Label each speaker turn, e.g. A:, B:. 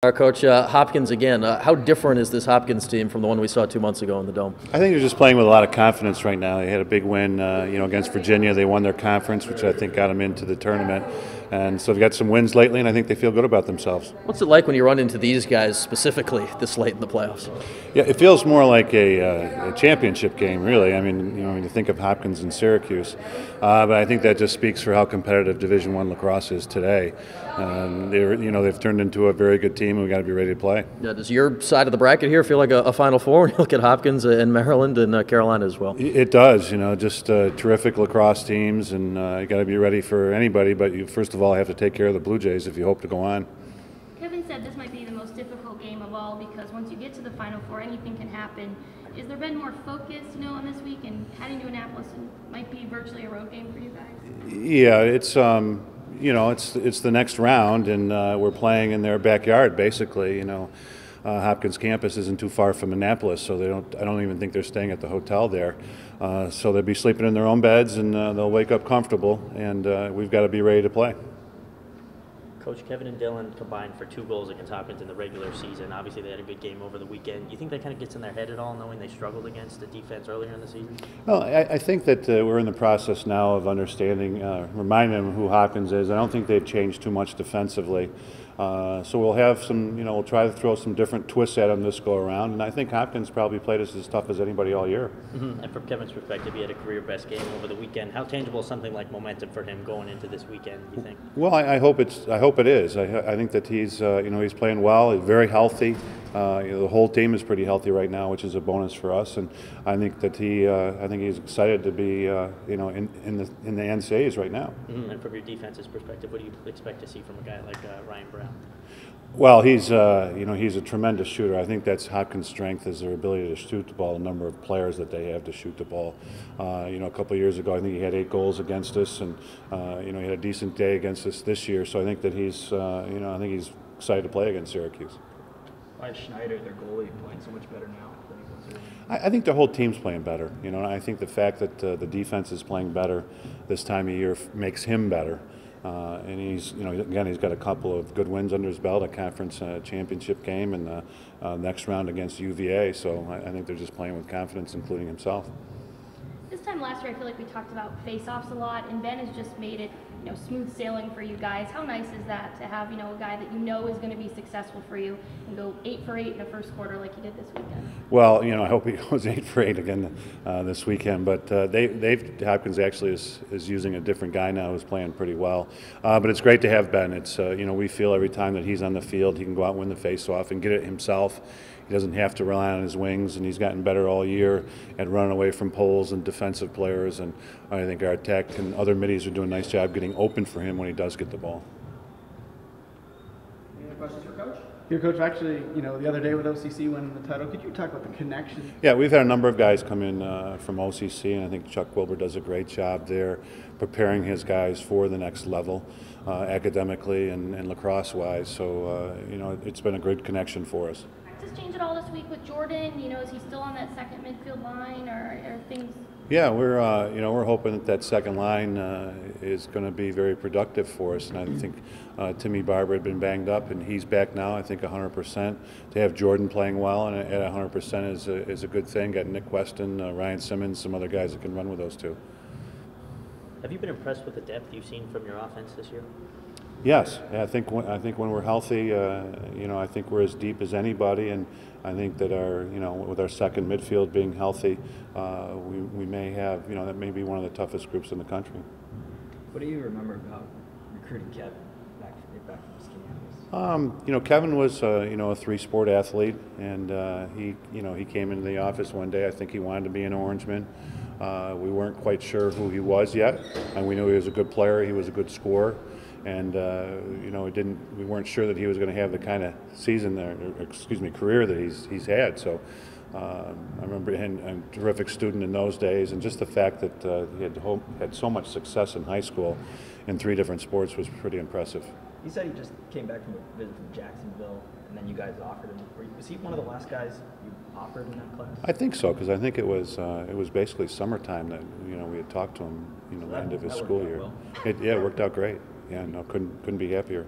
A: Our coach, Hopkins again. How different is this Hopkins team from the one we saw 2 months ago in the Dome?
B: I think they're just playing with a lot of confidence right now. They had a big win, against Virginia. They won their conference, which I think got them into the tournament. And so they've got some wins lately, and I think they feel good about themselves.
A: What's it like when you run into these guys specifically this late in the playoffs?
B: Yeah, it feels more like a championship game, really. I mean, when you think of Hopkins and Syracuse, but I think that just speaks for how competitive Division I lacrosse is today. They've turned into a very good team, and we got to be ready to play.
A: Yeah, does your side of the bracket here feel like a Final Four when you look at Hopkins and Maryland and Carolina as well?
B: It does. Just terrific lacrosse teams, and you got to be ready for anybody. But you first of all have to take care of the Blue Jays if you hope to go on.
C: Kevin said this might be the most difficult game of all because once you get to the Final Four, anything can happen. Is there been more focus, on this week, and heading to Annapolis might be virtually a road game for you guys?
B: Yeah, it's it's the next round, and we're playing in their backyard basically. Hopkins campus isn't too far from Annapolis, so I don't even think they're staying at the hotel there. So they'll be sleeping in their own beds, and they'll wake up comfortable, and we've got to be ready to play.
D: Coach, Kevin and Dylan combined for 2 goals against Hopkins in the regular season. Obviously, they had a good game over the weekend. You think that kind of gets in their head at all, knowing they struggled against the defense earlier in the season?
B: Well, I think that we're in the process now of understanding, reminding them who Hopkins is. I don't think they've changed too much defensively. So we'll have some, we'll try to throw some different twists at them this go around. And I think Hopkins probably played us as tough as anybody all year.
D: Mm-hmm. And from Kevin's perspective, he had a career best game over the weekend. How tangible is something like momentum for him going into this weekend, do you think?
B: Well, I hope it is. I think that he's he's playing well. He's very healthy. The whole team is pretty healthy right now, which is a bonus for us. And I think that he's excited to be in the NCAAs right now.
D: Mm-hmm. And from your defense's perspective, what do you expect to see from a guy like Ryan Brown?
B: Well, he's a tremendous shooter. I think that's Hopkins' strength is their ability to shoot the ball. The number of players that they have to shoot the ball. A couple of years ago, I think he had 8 goals against us, and he had a decent day against us this year. So I think that he's excited to play against Syracuse.
E: Why is Schneider, their goalie, playing so much better now?
B: I think the whole team's playing better. I think the fact that the defense is playing better this time of year makes him better. And he's got a couple of good wins under his belt, a conference championship game, and the next round against UVA. So I think they're just playing with confidence, including himself.
C: This time last year, I feel like we talked about face-offs a lot, and Ben has just made it, smooth sailing for you guys. How nice is that to have, a guy that is going to be successful for you and go 8 for 8 in the first quarter like he did this weekend?
B: Well, I hope he goes 8 for 8 again this weekend. But Hopkins actually is using a different guy now who's playing pretty well. But it's great to have Ben. It's we feel every time that he's on the field, he can go out and win the face-off and get it himself. He doesn't have to rely on his wings, and he's gotten better all year at running away from poles and defensive players. And I think our tech and other middies are doing a nice job getting open for him when he does get the ball.
F: Any other questions for Coach? Your Coach, actually, the other day with OCC winning the title, could you talk about the connection?
B: Yeah, we've had a number of guys come in from OCC, and I think Chuck Wilbur does a great job there preparing his guys for the next level academically and lacrosse-wise. So, it's been a good connection for us.
C: Does change it all this week with Jordan? Is he still on that second midfield line, or are things?
B: Yeah, we're hoping that second line is going to be very productive for us, and I think Timmy Barber had been banged up, and he's back now. I think 100%. To have Jordan playing well and at 100% is a good thing. Got Nick Weston, Ryan Simmons, some other guys that can run with those two.
D: Have you been impressed with the depth you've seen from your offense this year?
B: Yes, I think when we're healthy, I think we're as deep as anybody, and I think that with our second midfield being healthy, we may have, that may be one of the toughest groups in the country.
E: What do you remember about recruiting Kevin back from campus?
B: Kevin was, a 3-sport athlete, and he came into the office one day. I think he wanted to be an Orangeman. We weren't quite sure who he was yet, and we knew he was a good player. He was a good scorer. And we weren't sure that he was going to have the kind of career that he's had. So I remember him a terrific student in those days, and just the fact that he had so much success in high school in 3 different sports was pretty impressive.
E: He said he just came back from a visit from Jacksonville, and then you guys offered him. Was he one of the last guys you offered in that class?
B: I think so, because I think it was basically summertime that we had talked to him, the end of his school year.
E: Well.
B: It worked out great. Yeah, no, couldn't be happier.